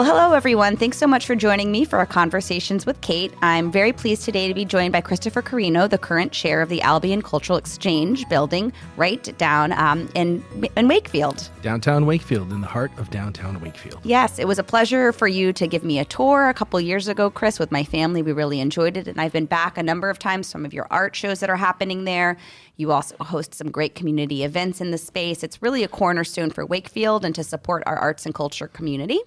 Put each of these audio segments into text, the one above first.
Well, hello, everyone. Thanks so much for joining me for our Conversations with Kate. I'm very pleased today to be joined by Christopher Carino, the current chair of the Albion Cultural Exchange building right down in Wakefield. Downtown Wakefield, in the heart of downtown Wakefield. Yes, it was a pleasure for you to give me a tour a couple years ago, Chris, with my family. We really enjoyed it, and I've been back a number of times, some of your art shows that are happening there. You also host some great community events in the space. It's really a cornerstone for Wakefield and to support our arts and culture community.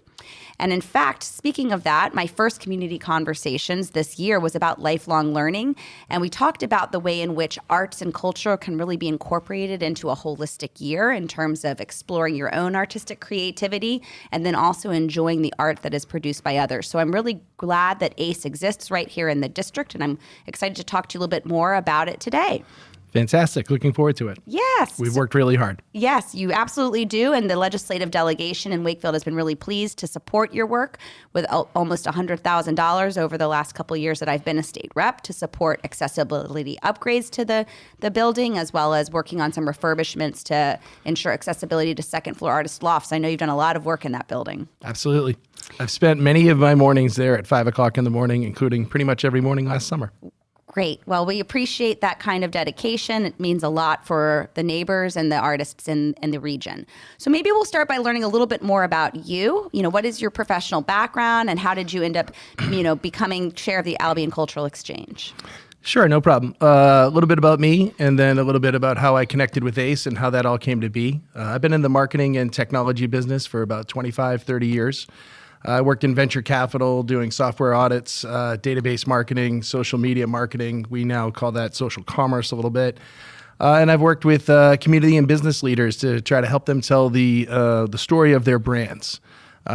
And in fact, speaking of that, my first community conversations this year was about lifelong learning. And we talked about the way in which arts and culture can really be incorporated into a holistic year in terms of exploring your own artistic creativity and then also enjoying the art that is produced by others. So I'm really glad that ACE exists right here in the district, and I'm excited to talk to you a little bit more about it today. Fantastic. Looking forward to it. Yes. We've worked really hard. Yes, you absolutely do. And the legislative delegation in Wakefield has been really pleased to support your work with almost $100,000 over the last couple of years that I've been a state rep to support accessibility upgrades to the building, as well as working on some refurbishments to ensure accessibility to second floor artist lofts. I know you've done a lot of work in that building. Absolutely. I've spent many of my mornings there at 5 o'clock in the morning, including pretty much every morning last summer. Great. Well, we appreciate that kind of dedication. It means a lot for the neighbors and the artists in the region. So maybe we'll start by learning a little bit more about you. What is your professional background and how did you end up, becoming chair of the Albion Cultural Exchange? Sure, no problem. A little bit about me and then a little bit about how I connected with ACE and how that all came to be. I've been in the marketing and technology business for about 25, 30 years. I worked in venture capital doing software audits, database marketing, social media marketing. We now call that social commerce a little bit. And I've worked with community and business leaders to try to help them tell the story of their brands.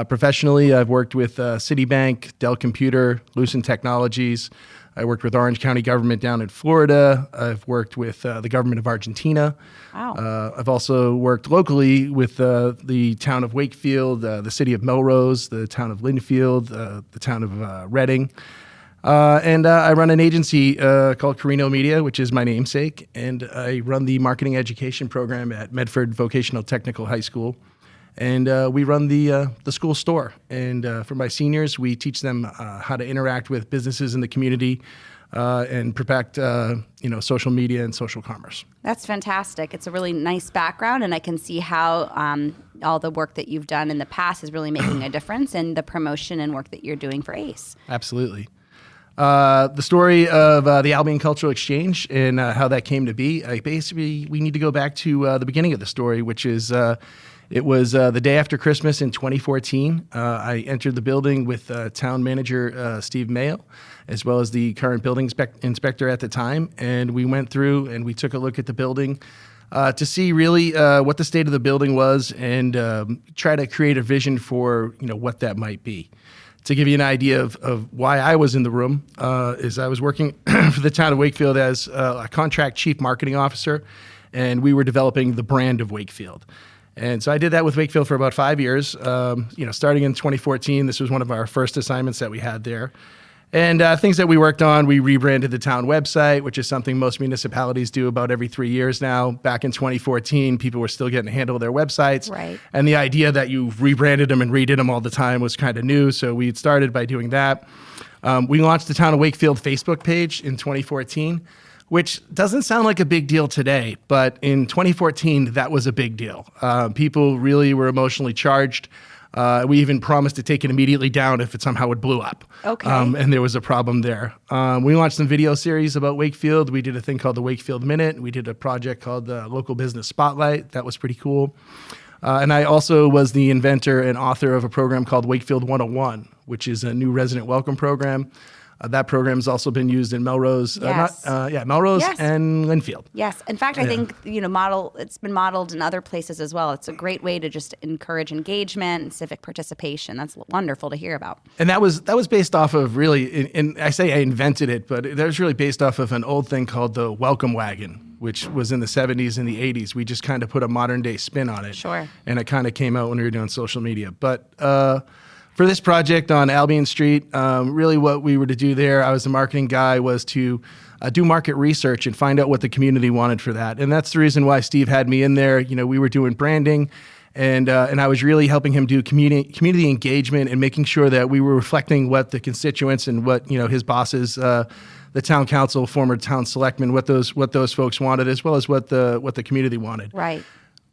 Professionally, I've worked with Citibank, Dell Computer, Lucent Technologies. I worked with Orange County government down in Florida. I've worked with the government of Argentina. Wow. I've also worked locally with the town of Wakefield, the city of Melrose, the town of Linfield, the town of Reading. And I run an agency called Carino Media, which is my namesake. And I run the marketing education program at Medford Vocational Technical High School. And we run the school store. And for my seniors, we teach them how to interact with businesses in the community and perfect, social media and social commerce. That's fantastic. It's a really nice background, and I can see how all the work that you've done in the past is really making a difference in the promotion and work that you're doing for ACE. Absolutely. The story of the Albion Cultural Exchange and how that came to be, we need to go back to the beginning of the story, which is it was the day after Christmas in 2014. I entered the building with town manager Steve Mayo, as well as the current building inspector at the time. And we went through and we took a look at the building to see really what the state of the building was and try to create a vision for what that might be. To give you an idea of why I was in the room, is I was working for the town of Wakefield as a contract chief marketing officer, and we were developing the brand of Wakefield. And so I did that with Wakefield for about 5 years. Starting in 2014, this was one of our first assignments that we had there. And things that we worked on, we rebranded the town website, which is something most municipalities do about every 3 years now. Back in 2014, people were still getting to handle their websites. Right. And the idea that you rebranded them and redid them all the time was kind of new. So we started by doing that. We launched the Town of Wakefield Facebook page in 2014. Which doesn't sound like a big deal today, but in 2014, that was a big deal. People really were emotionally charged. We even promised to take it immediately down if it somehow it blew up. Okay. And there was a problem there. We launched some video series about Wakefield. We did a thing called the Wakefield Minute. We did a project called the Local Business Spotlight. That was pretty cool. And I also was the inventor and author of a program called Wakefield 101, which is a new resident welcome program. That program has also been used in Melrose, Yes. Melrose Yes. and Linfield. Yes. In fact, I think, it's been modeled in other places as well. It's a great way to just encourage engagement and civic participation. That's wonderful to hear about. And that was based off of really, and I say I invented it, but that was really based off of an old thing called the welcome wagon, which was in the 70s and the 80s. We just kind of put a modern day spin on it. Sure. And it kind of came out when we were doing social media. But for this project on Albion Street, really what we were to do there, I was the marketing guy, was to do market research and find out what the community wanted for that. And that's the reason why Steve had me in there. We were doing branding And I was really helping him do community engagement and making sure that we were reflecting what the constituents and what his bosses, the town council, former town selectmen, what those folks wanted, as well as what the community wanted. Right.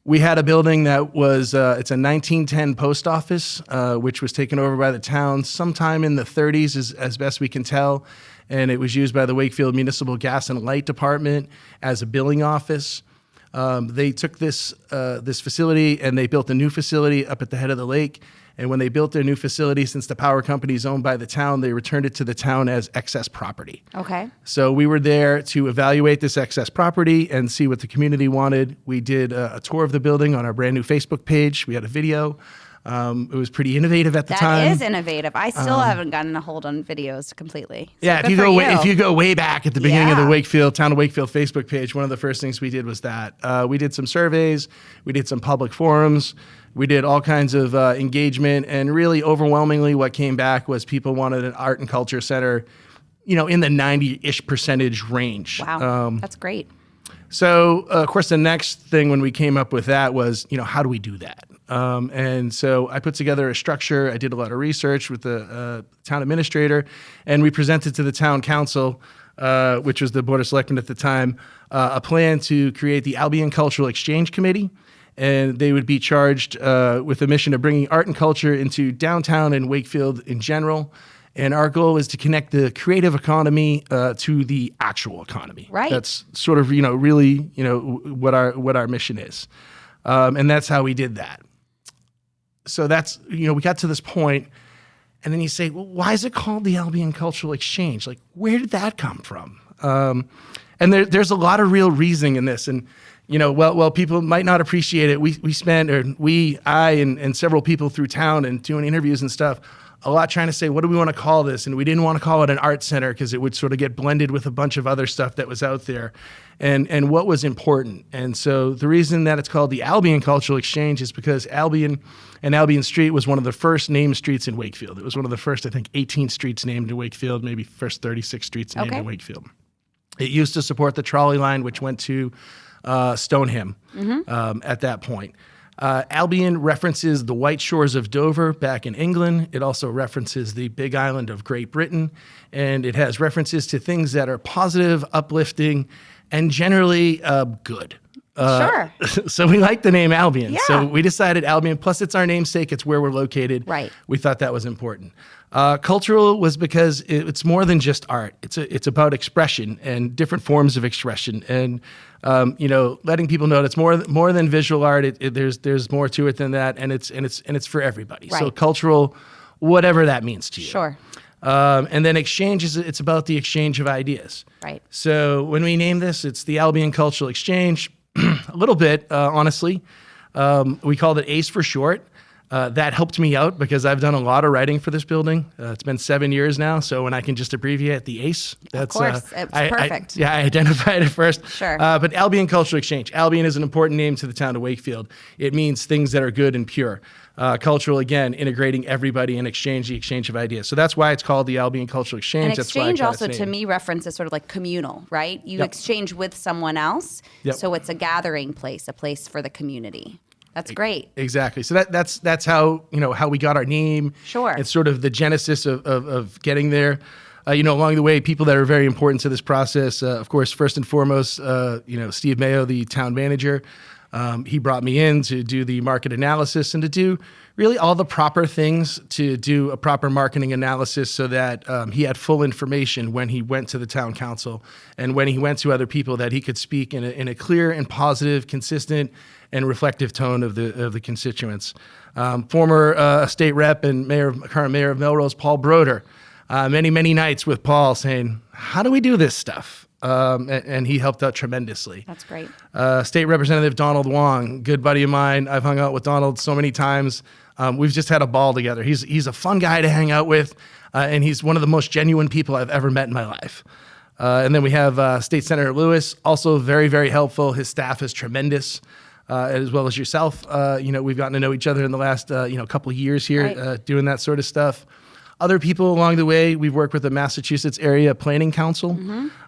We had a building that was it's a 1910 post office, which was taken over by the town sometime in the 30s, as best we can tell, and it was used by the Wakefield Municipal Gas and Light Department as a billing office. They took this facility and they built a new facility up at the head of the lake. And when they built their new facility, since the power company is owned by the town, they returned it to the town as excess property. Okay. So we were there to evaluate this excess property and see what the community wanted. We did a tour of the building on our brand new Facebook page. We had a video. It was pretty innovative at the time. That is innovative. I still haven't gotten a hold on videos completely. So yeah, if you go way back at the beginning of the Town of Wakefield Facebook page, one of the first things we did was that. We did some surveys, we did some public forums, we did all kinds of engagement, and really overwhelmingly what came back was people wanted an art and culture center, in the 90-ish% range. Wow, that's great. So, of course, the next thing when we came up with that was, how do we do that? And so I put together a structure. I did a lot of research with the town administrator, and we presented to the town council, which was the Board of Selectmen at the time, a plan to create the Albion Cultural Exchange Committee. And they would be charged with the mission of bringing art and culture into downtown and Wakefield in general. And our goal is to connect the creative economy to the actual economy. Right. That's sort of, really, what our mission is. And that's how we did that. So that's, we got to this point, and then you say, well, why is it called the Albion Cultural Exchange? Like, where did that come from? And there's a lot of real reasoning in this. And, well, people might not appreciate it. I and several people through town and doing interviews and stuff, a lot trying to say, what do we want to call this? And we didn't want to call it an art center because it would sort of get blended with a bunch of other stuff that was out there and what was important. And so the reason that it's called the Albion Cultural Exchange is because Albion and Albion Street was one of the first named streets in Wakefield. It was one of the first, I think, 18 streets named in Wakefield, maybe first 36 streets named in Wakefield. It used to support the trolley line, which went to Stoneham at that point. Albion references the white shores of Dover back in England. It also references the big island of Great Britain. And it has references to things that are positive, uplifting, and generally good. Sure. So we like the name Albion. Yeah. So we decided Albion, plus it's our namesake, it's where we're located. Right. We thought that was important. Cultural was because it's more than just art. It's about expression and different forms of expression, and letting people know that it's more than visual art. There's more to it than that, and it's for everybody. Right. So cultural, whatever that means to you. Sure. And then exchange it's about the exchange of ideas. Right. So when we name this, it's the Albion Cultural Exchange. A little bit, honestly. We called it ACE for short. That helped me out because I've done a lot of writing for this building. It's been 7 years now, so when I can just abbreviate the ACE, that's of course, it's perfect. I identified it first. Sure. But Albion Cultural Exchange. Albion is an important name to the town of Wakefield. It means things that are good and pure. Cultural, again, integrating everybody and the exchange of ideas. So that's why it's called the Albion Cultural Exchange. And exchange also, to me, references sort of like communal, right? You exchange with someone else, so it's a gathering place, a place for the community. That's great. Exactly. So that's how how we got our name. Sure. It's sort of the genesis of getting there. Along the way, people that are very important to this process. Of course, first and foremost, Steve Mayo, the town manager. He brought me in to do the market analysis and to do really all the proper things to do a proper marketing analysis so that he had full information when he went to the town council and when he went to other people, that he could speak in a clear and positive, consistent and reflective tone of the constituents. Former state rep and current mayor of Melrose, Paul Broder, many nights with Paul saying, how do we do this stuff? And he helped out tremendously. That's great. State Representative Donald Wong, good buddy of mine. I've hung out with Donald so many times. We've just had a ball together. He's a fun guy to hang out with, and he's one of the most genuine people I've ever met in my life. And then we have State Senator Lewis, also very, very helpful. His staff is tremendous, as well as yourself. We've gotten to know each other in the last couple of years here, doing that sort of stuff. Other people along the way, we've worked with the Massachusetts Area Planning Council,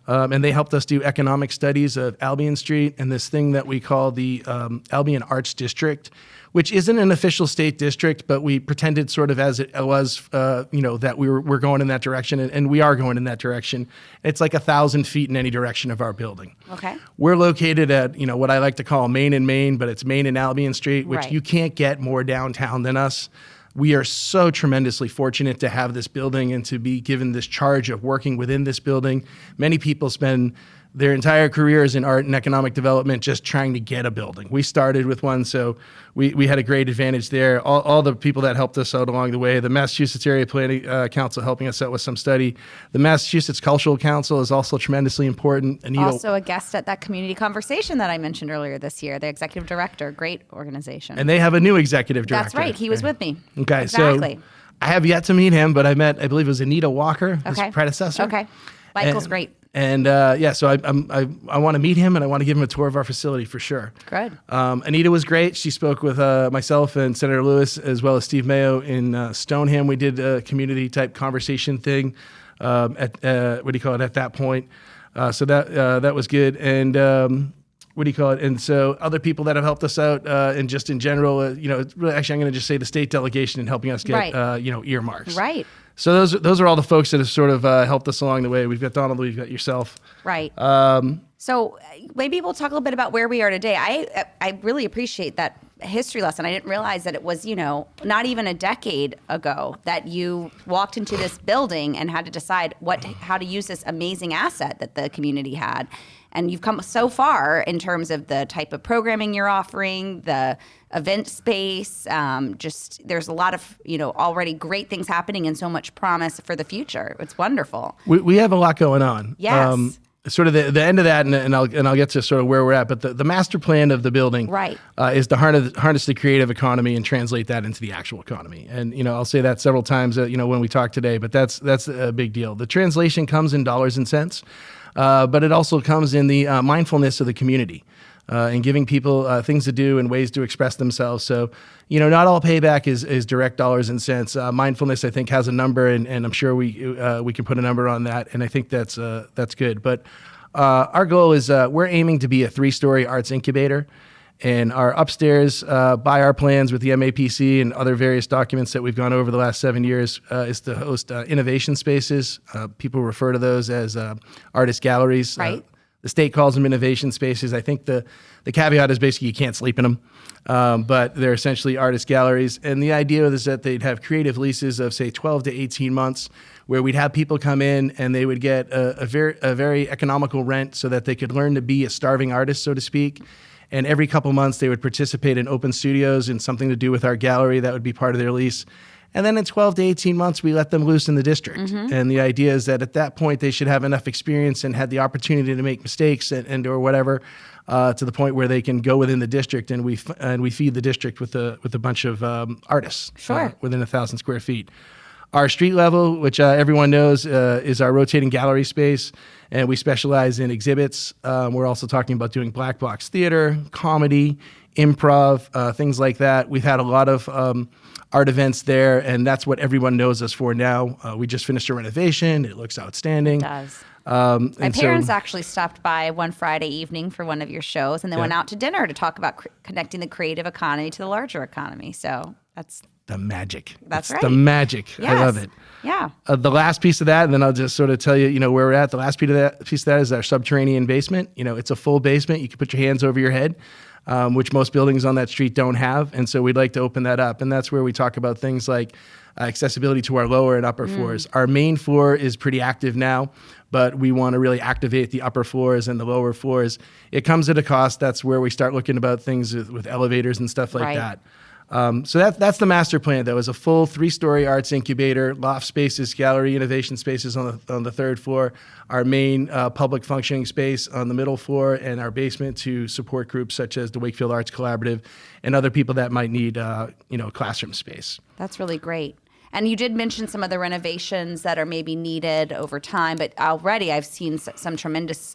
and they helped us do economic studies of Albion Street and this thing that we call the Albion Arts District, which isn't an official state district, but we pretended sort of as it was, that we're going in that direction, and we are going in that direction. It's like 1,000 feet in any direction of our building. Okay. We're located at, what I like to call Main and Main, but it's Main and Albion Street, which Right. you can't get more downtown than us. We are so tremendously fortunate to have this building and to be given this charge of working within this building. Many people spend their entire careers in art and economic development just trying to get a building. We started with one, so we had a great advantage there. All the people that helped us out along the way, the Massachusetts Area Planning Council helping us out with some study. The Massachusetts Cultural Council is also tremendously important. Anita, Also a guest at that community conversation that I mentioned earlier this year, the executive director, great organization. and they have a new executive director. That's right. He was with me. Okay, Exactly. so I have yet to meet him, but I believe it was Anita Walker, his Okay. predecessor. Okay. Michael's great. And so I want to meet him, and I want to give him a tour of our facility for sure. Good. Anita was great. She spoke with myself and Senator Lewis, as well as Steve Mayo in Stoneham. We did a community type conversation thing at that point. So that was good. And and so other people that have helped us out, and just in general, really, actually, I'm going to just say the state delegation in helping us get Right. earmarks. Right. So those are all the folks that have sort of helped us along the way. We've got Donald, we've got yourself. Right. So maybe we'll talk a little bit about where we are today. I really appreciate that history lesson. I didn't realize that it was, not even a decade ago that you walked into this building and had to decide how to use this amazing asset that the community had. And you've come so far in terms of the type of programming you're offering, the event space. There's a lot of, already great things happening and so much promise for the future. It's wonderful. We have a lot going on. Yes. Sort of the end of that, and I'll get to sort of where we're at. But the master plan of the building, Right. Is to harness the creative economy and translate that into the actual economy. And I'll say that several times, when we talk today. But that's a big deal. The translation comes in dollars and cents, but it also comes in the mindfulness of the community. And giving people things to do and ways to express themselves. So, not all payback is direct dollars and cents. Mindfulness, I think, has a number, and I'm sure we can put a number on that. And I think that's good. But our goal is we're aiming to be a 3-story arts incubator. And our upstairs, by our plans with the MAPC and other various documents that we've gone over the last 7 years, is to host innovation spaces. People refer to those as artist galleries. Right. The state calls them innovation spaces. I think the caveat is basically you can't sleep in them, but they're essentially artist galleries. And the idea is that they'd have creative leases of, say, 12 to 18 months, where we'd have people come in and they would get a very economical rent so that they could learn to be a starving artist, so to speak. And every couple months they would participate in open studios and something to do with our gallery that would be part of their lease. And then in 12 to 18 months, we let them loose in the district. Mm-hmm. And the idea is that at that point, they should have enough experience and had the opportunity to make mistakes and or whatever, to the point where they can go within the district, and we feed the district with a bunch of artists. Sure. Within 1,000 square feet. Our street level, which everyone knows, is our rotating gallery space, and we specialize in exhibits. We're also talking about doing black box theater, comedy, improv, things like that. We've had a lot of art events there, and that's what everyone knows us for now. We just finished a renovation. It looks outstanding. It does. My parents actually stopped by one Friday evening for one of your shows, and then went out to dinner to talk about connecting the creative economy to the larger economy. So that's the magic. That's right. The magic. Yes. I love it. Yeah. The last piece of that, and then I'll just sort of tell you, where we're at. The last piece of that is our subterranean basement. It's a full basement. You can put your hands over your head, which most buildings on that street don't have. And so we'd like to open that up. And that's where we talk about things like accessibility to our lower and upper floors. Our main floor is pretty active now, but we want to really activate the upper floors and the lower floors. It comes at a cost. That's where we start looking about things with elevators and stuff like that. So that's the master plan, though, is a full 3-story arts incubator, loft spaces, gallery innovation spaces on the 3rd floor, our main public functioning space on the middle floor, and our basement to support groups such as the Wakefield Arts Collaborative and other people that might need classroom space. That's really great. And you did mention some of the renovations that are maybe needed over time, but already I've seen some tremendous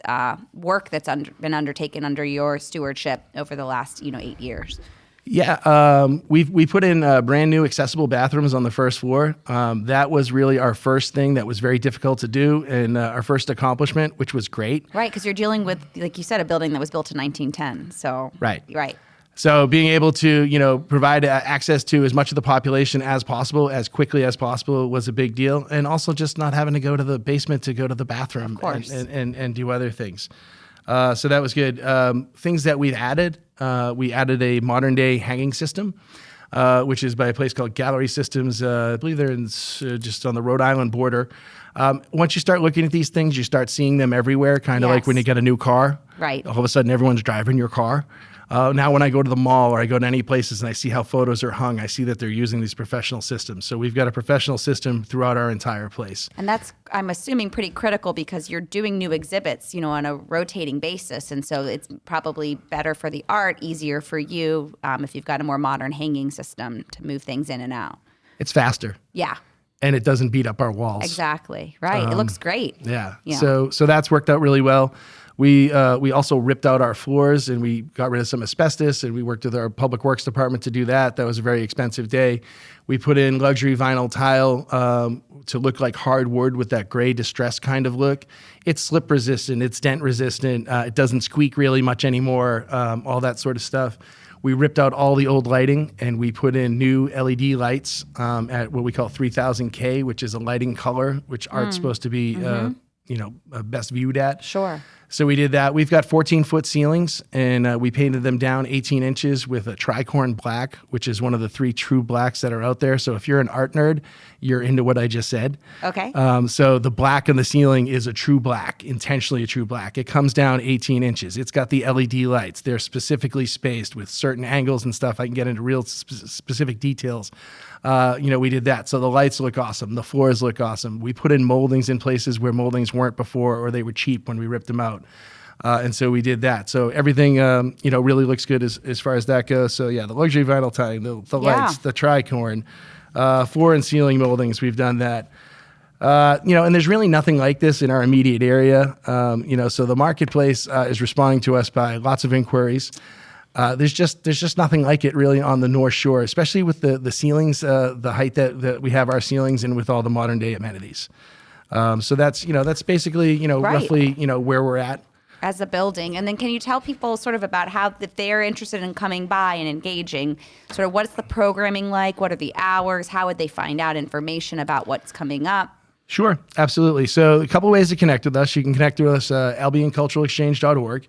work that's been undertaken under your stewardship over the last 8 years. Yeah, we put in brand new accessible bathrooms on the 1st floor. That was really our first thing that was very difficult to do, and our first accomplishment, which was great. Right, because you're dealing with, like you said, a building that was built in 1910. So Right. So being able to, provide access to as much of the population as possible, as quickly as possible was a big deal. And also just not having to go to the basement to go to the bathroom and do other things. So that was good. Things that we've added, we added a modern day hanging system, which is by a place called Gallery Systems. I believe they're just on the Rhode Island border. Once you start looking at these things, you start seeing them everywhere, kind of like when you get a new car. Right. All of a sudden, everyone's driving your car. Now, when I go to the mall or I go to any places and I see how photos are hung, I see that they're using these professional systems. So we've got a professional system throughout our entire place. And that's, I'm assuming, pretty critical because you're doing new exhibits, on a rotating basis. And so it's probably better for the art, easier for you if you've got a more modern hanging system to move things in and out. It's faster. Yeah. And it doesn't beat up our walls. Exactly. Right. It looks great. Yeah. So that's worked out really well. We also ripped out our floors and we got rid of some asbestos, and we worked with our public works department to do that. That was a very expensive day. We put in luxury vinyl tile to look like hardwood with that gray distressed kind of look. It's slip resistant. It's dent resistant. It doesn't squeak really much anymore. All that sort of stuff. We ripped out all the old lighting and we put in new LED lights at what we call 3000K, which is a lighting color, which art's supposed to be, best viewed at. Sure. So we did that. We've got 14-foot ceilings, and we painted them down 18 inches with a tricorn black, which is one of the 3 true blacks that are out there. So if you're an art nerd, you're into what I just said. Okay. So the black on the ceiling is a true black, intentionally a true black. It comes down 18 inches. It's got the LED lights. They're specifically spaced with certain angles and stuff. I can get into real specific details. We did that. So the lights look awesome. The floors look awesome. We put in moldings in places where moldings weren't before, or they were cheap when we ripped them out. And so we did that. So everything, really looks good as far as that goes. So yeah, the luxury vinyl tying, the lights, the tricorn, floor and ceiling moldings, we've done that. And there's really nothing like this in our immediate area. So the marketplace is responding to us by lots of inquiries. There's just nothing like it really on the North Shore, especially with the ceilings, the height that we have our ceilings, and with all the modern day amenities. So that's basically, roughly, where we're at. As a building. And then can you tell people sort of about how, if they're interested in coming by and engaging, sort of what's the programming like? What are the hours? How would they find out information about what's coming up? Sure, absolutely. So a couple ways to connect with us. You can connect with us, albionculturalexchange.org.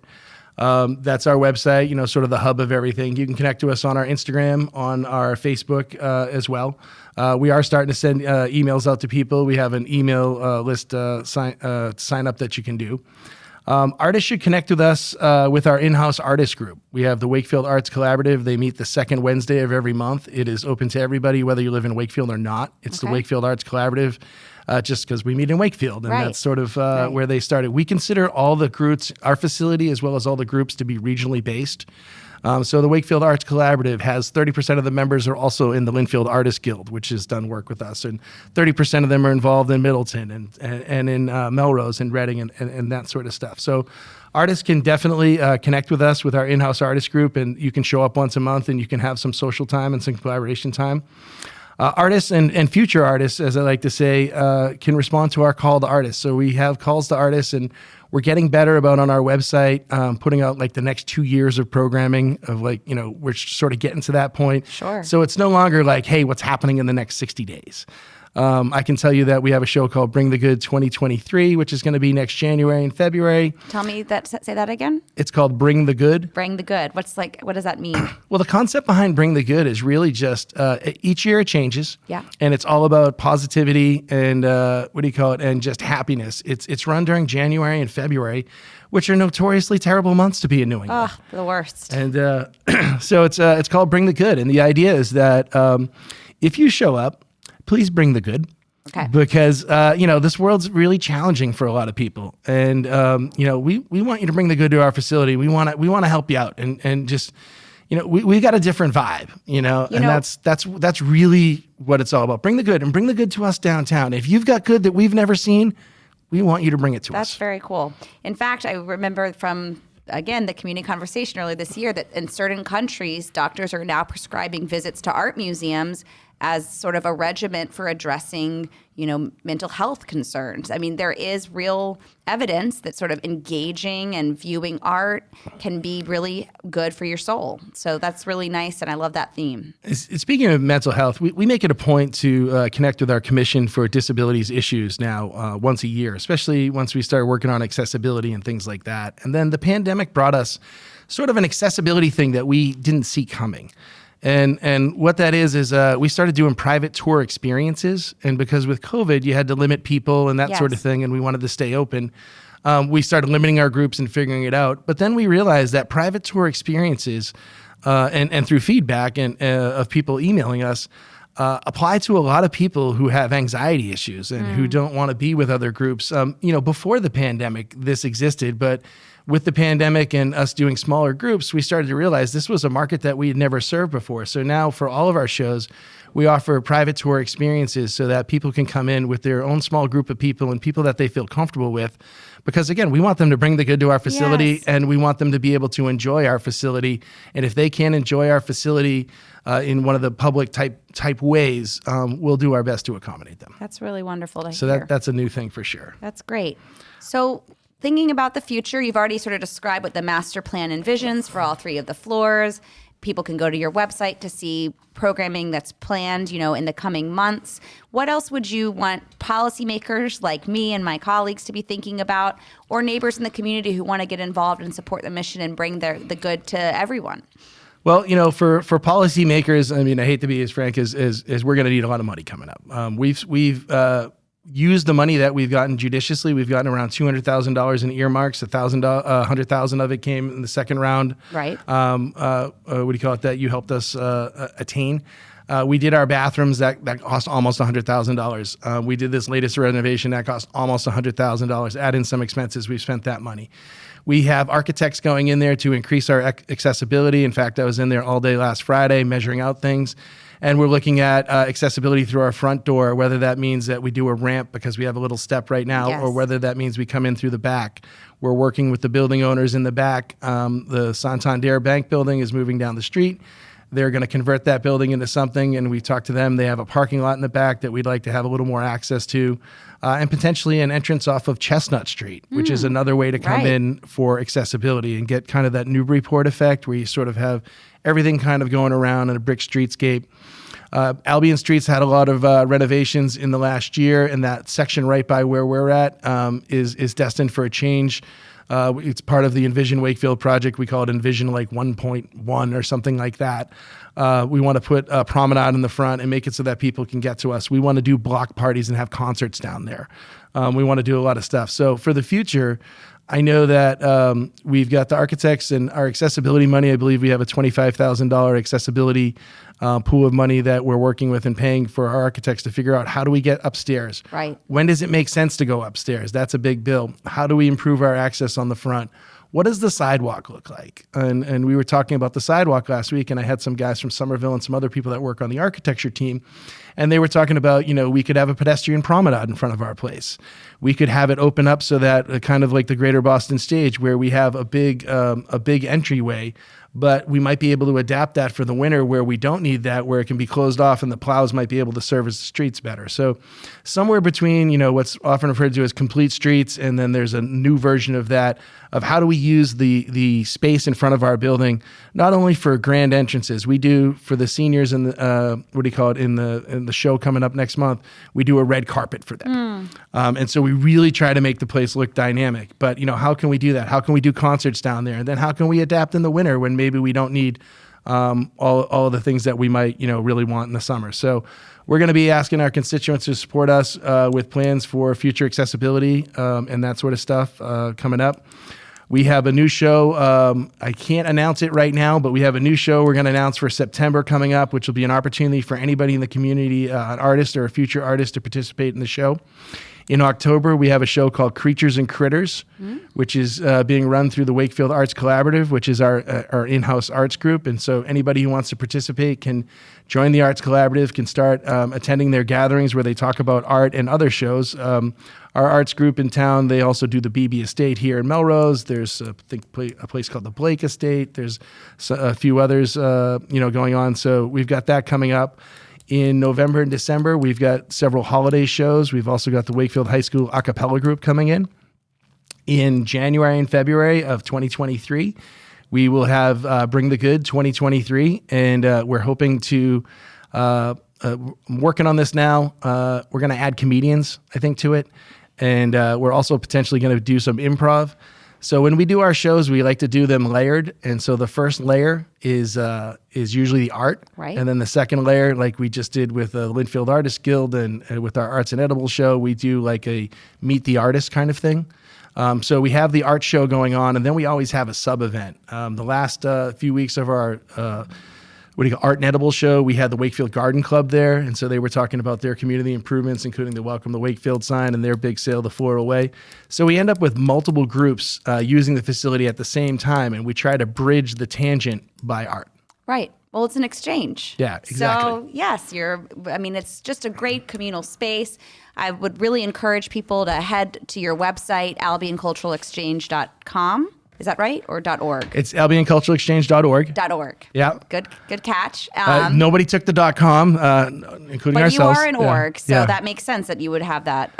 That's our website, sort of the hub of everything. You can connect to us on our Instagram, on our Facebook as well. We are starting to send emails out to people. We have an email list sign up that you can do. Artists should connect with us with our in-house artist group. We have the Wakefield Arts Collaborative. They meet the second Wednesday of every month. It is open to everybody, whether you live in Wakefield or not. It's the Wakefield Arts Collaborative, just because we meet in Wakefield, and that's sort of where they started. We consider all the groups, our facility as well as all the groups, to be regionally based. So the Wakefield Arts Collaborative has 30% of the members are also in the Linfield Artists Guild, which has done work with us, and 30% of them are involved in Middleton and in Melrose and Reading and that sort of stuff. So artists can definitely connect with us with our in-house artist group, and you can show up once a month and you can have some social time and some collaboration time. Artists and future artists, as I like to say, can respond to our call to artists. So we have calls to artists, and we're getting better about on our website, putting out like the next 2 years of programming of we're sort of getting to that point. Sure. So it's no longer like, hey, what's happening in the next 60 days? I can tell you that we have a show called Bring the Good 2023, which is going to be next January and February. Tell me that. Say that again. It's called Bring the Good. Bring the Good. What does that mean? Well, the concept behind Bring the Good is really just each year it changes. Yeah. And it's all about positivity and and just happiness. It's run during January and February, which are notoriously terrible months to be in New England. Oh, the worst. And so it's called Bring the Good, and the idea is that if you show up, please bring the good. Okay. Because, this world's really challenging for a lot of people. And, we want you to bring the good to our facility. We want to help you out and just, we got a different vibe, that's really what it's all about. Bring the good, and bring the good to us downtown. If you've got good that we've never seen, we want you to bring it to us. That's very cool. In fact, I remember from, again, the community conversation earlier this year that in certain countries, doctors are now prescribing visits to art museums as sort of a regiment for addressing, mental health concerns. I mean, there is real evidence that sort of engaging and viewing art can be really good for your soul. So that's really nice, and I love that theme. Speaking of mental health, we make it a point to connect with our Commission for Disabilities Issues now once a year, especially once we start working on accessibility and things like that. And then the pandemic brought us sort of an accessibility thing that we didn't see coming. And what that is we started doing private tour experiences. And because with COVID, you had to limit people and that sort of thing, and we wanted to stay open, we started limiting our groups and figuring it out. But then we realized that private tour experiences and through feedback and of people emailing us apply to a lot of people who have anxiety issues and who don't want to be with other groups. Before the pandemic, this existed, but with the pandemic and us doing smaller groups, we started to realize this was a market that we had never served before. So now for all of our shows, we offer private tour experiences so that people can come in with their own small group of people and people that they feel comfortable with. Because again, we want them to bring the good to our facility, and we want them to be able to enjoy our facility. And if they can't enjoy our facility in one of the public type ways, we'll do our best to accommodate them. That's really wonderful to hear. So that's a new thing for sure. That's great. So thinking about the future, you've already sort of described what the master plan envisions for all 3 of the floors. People can go to your website to see programming that's planned, in the coming months. What else would you want policymakers like me and my colleagues to be thinking about, or neighbors in the community who want to get involved and support the mission and bring the good to everyone? Well, for policymakers, I mean, I hate to be as frank as we're going to need a lot of money coming up. We've used the money that we've gotten judiciously. We've gotten around $200,000 in earmarks. $100,000 of it came in the second round. Right. What do you call it? That you helped us attain. We did our bathrooms that cost almost $100,000. We did this latest renovation that cost almost $100,000. Add in some expenses, we've spent that money. We have architects going in there to increase our accessibility. In fact, I was in there all day last Friday measuring out things. And we're looking at accessibility through our front door, whether that means that we do a ramp because we have a little step right now, or whether that means we come in through the back. We're working with the building owners in the back. The Santander Bank building is moving down the street. They're going to convert that building into something, and we talked to them. They have a parking lot in the back that we'd like to have a little more access to, and potentially an entrance off of Chestnut Street, which is another way to come in for accessibility and get kind of that Newburyport effect where you sort of have everything kind of going around in a brick streetscape. Albion Street's had a lot of renovations in the last year, and that section right by where we're at is destined for a change. It's part of the Envision Wakefield project. We call it Envision like 1.1 or something like that. We want to put a promenade in the front and make it so that people can get to us. We want to do block parties and have concerts down there. We want to do a lot of stuff. So for the future, I know that we've got the architects and our accessibility money. I believe we have a $25,000 accessibility pool of money that we're working with and paying for our architects to figure out how do we get upstairs? Right. When does it make sense to go upstairs? That's a big bill. How do we improve our access on the front? What does the sidewalk look like? And we were talking about the sidewalk last week, and I had some guys from Somerville and some other people that work on the architecture team, and they were talking about, we could have a pedestrian promenade in front of our place. We could have it open up so that kind of like the Greater Boston Stage, where we have a big entryway, but we might be able to adapt that for the winter where we don't need that, where it can be closed off and the plows might be able to service the streets better. So somewhere between, what's often referred to as complete streets, and then there's a new version of that, of how do we use the space in front of our building, not only for grand entrances. We do for the seniors in the, in the show coming up next month, we do a red carpet for them. And so we really try to make the place look dynamic. But, how can we do that? How can we do concerts down there? And then how can we adapt in the winter when maybe we don't need all of the things that we might, really want in the summer? So we're going to be asking our constituents to support us with plans for future accessibility and that sort of stuff coming up. We have a new show. I can't announce it right now, but we have a new show we're going to announce for September coming up, which will be an opportunity for anybody in the community, an artist or a future artist, to participate in the show. In October, we have a show called Creatures and Critters, which is being run through the Wakefield Arts Collaborative, which is our in-house arts group. And so anybody who wants to participate can join the Arts Collaborative, can start attending their gatherings where they talk about art and other shows. Our arts group in town, they also do the BB Estate here in Melrose. There's a place called the Blake Estate. There's a few others going on. So we've got that coming up. In November and December, we've got several holiday shows. We've also got the Wakefield High School a cappella group coming in. In January and February of 2023, we will have Bring the Good 2023, and we're hoping to, working on this now. We're going to add comedians, I think, to it, and we're also potentially going to do some improv. So when we do our shows, we like to do them layered, and so the first layer is usually the art, right? And then the second layer, like we just did with the Linfield Artists Guild and with our Arts and Edibles show, we do like a meet the artist kind of thing. So we have the art show going on, and then we always have a sub event. The last few weeks of our Art and Edible show, we had the Wakefield Garden Club there, and so they were talking about their community improvements, including the Welcome to Wakefield sign and their big sale, The Floral Way. So we end up with multiple groups using the facility at the same time, and we try to bridge the tangent by art. Right. Well, it's an exchange. Yeah, exactly. So, yes, it's just a great communal space. I would really encourage people to head to your website, albionculturalexchange.com. Is that right? Or .org? It's albionculturalexchange.org. .org. Yeah. Good catch. Nobody took the .com, including ourselves. But you are an org, so yeah. that makes sense that you would have that.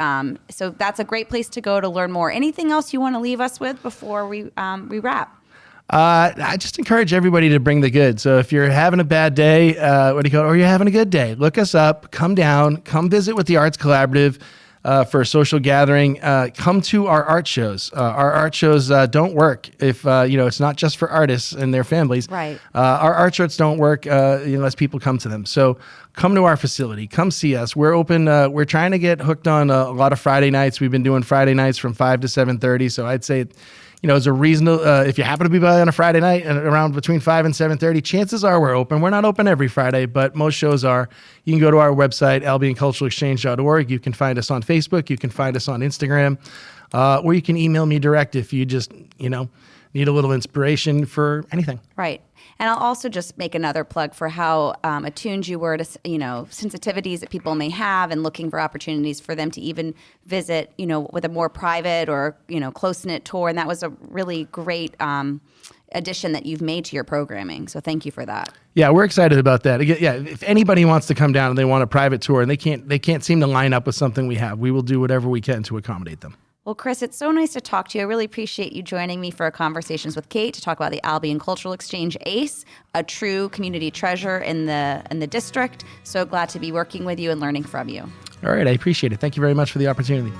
So that's a great place to go to learn more. Anything else you want to leave us with before we wrap? I just encourage everybody to bring the good. So if you're having a bad day, or you're having a good day, look us up, come down, come visit with the Arts Collaborative for a social gathering. Come to our art shows. Our art shows don't work if, it's not just for artists and their families. Right. Our art shows don't work unless people come to them. So come to our facility. Come see us. We're open. We're trying to get hooked on a lot of Friday nights. We've been doing Friday nights from 5 to 7:30. So I'd say, it's a reasonable, if you happen to be by on a Friday night and around between 5 and 7:30, chances are we're open. We're not open every Friday, but most shows are. You can go to our website, albionculturalexchange.org. You can find us on Facebook. You can find us on Instagram, or you can email me direct if you just, need a little inspiration for anything. Right. And I'll also just make another plug for how attuned you were to, sensitivities that people may have and looking for opportunities for them to even visit, with a more private or, close-knit tour. And that was a really great addition that you've made to your programming. So thank you for that. Yeah, we're excited about that. Again, yeah, if anybody wants to come down and they want a private tour and they can't seem to line up with something we have, we will do whatever we can to accommodate them. Well, Chris, it's so nice to talk to you. I really appreciate you joining me for Conversations with Kate to talk about the Albion Cultural Exchange ACE, a true community treasure in the district. So glad to be working with you and learning from you. All right, I appreciate it. Thank you very much for the opportunity.